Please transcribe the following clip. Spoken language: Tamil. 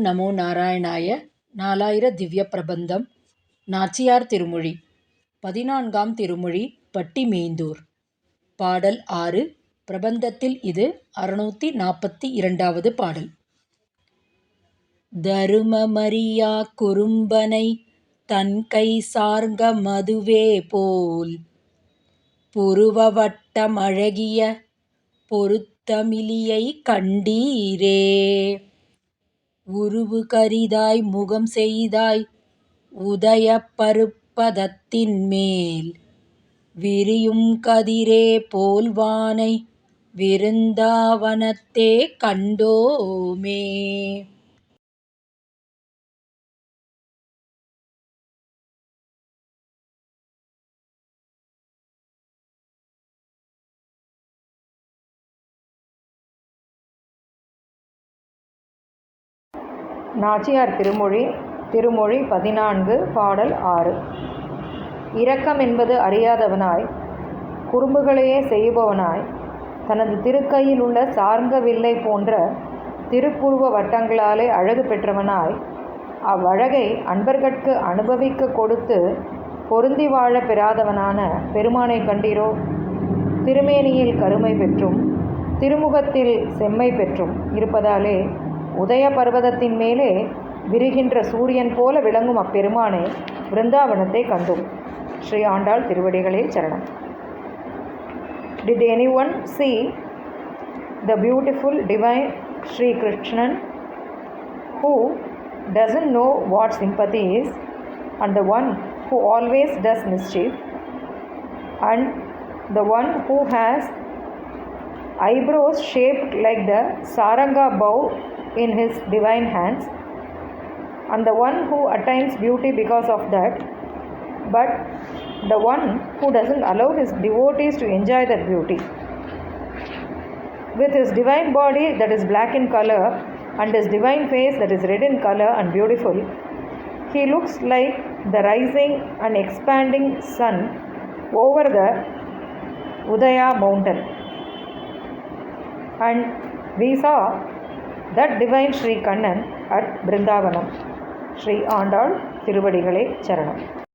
நமோ நாராயணாய. நாலாயிர திவ்ய பிரபந்தம். நாச்சியார் திருமொழி. 14ஆம் திருமொழி. பட்டிமேந்தூர். பாடல் 6. பிரபந்தத்தில் இது 642வது பாடல். தருமமறியா குறும்பனை தன்கை சார்ங்க மதுவே போல் புருவவட்டமழகிய பொருத்தமிலியை கண்டீரே. உருவு கரிதாய் முகம் செய்தாய் உதய பருப்பதத்தின் மேல் விரியும் கதிரே போல்வானை விருந்தாவனத்தே கண்டோமே. நாச்சியார் திருமொழி. திருமொழி 14. பாடல் 6. இரக்கம் என்பது அறியாதவனாய் குறும்புகளையே செய்பவனாய் தனது திருக்கையில் உள்ள சார்ங்க வில்லை போன்ற திருப்புருவ வட்டங்களாலே அழகு பெற்றவனாய் அவ்வழகை அன்பர்கட்கு அனுபவிக்க கொடுத்து பொருந்தி வாழ பெறாதவனான பெருமானை கண்டீரோ. திருமேனியில் கருமை பெற்றும் திருமுகத்தில் செம்மை பெற்றும் இருப்பதாலே உதய பர்வதத்தின் மேலே விரிகின்ற சூரியன் போல விளங்கும் அப்பெருமானை விருந்தாவனத்தை கண்டோம். ஸ்ரீ ஆண்டாள் திருவடிகளே சரணம். Did anyone see the beautiful divine Sri Krishnan, who doesn't know what sympathy is, and the one who always does mischief, and the one who has eyebrows shaped like the saranga bow in his divine hands, and the one who attains beauty because of that, but the one who doesn't allow his devotees to enjoy that beauty. With his divine body that is black in color and his divine face that is red in color and beautiful, he looks like the rising and expanding sun over the Udaya mountain. And we saw that divine Sri Kannan at Brindavanam. Sri Andal Tiruvadigalai Charanam.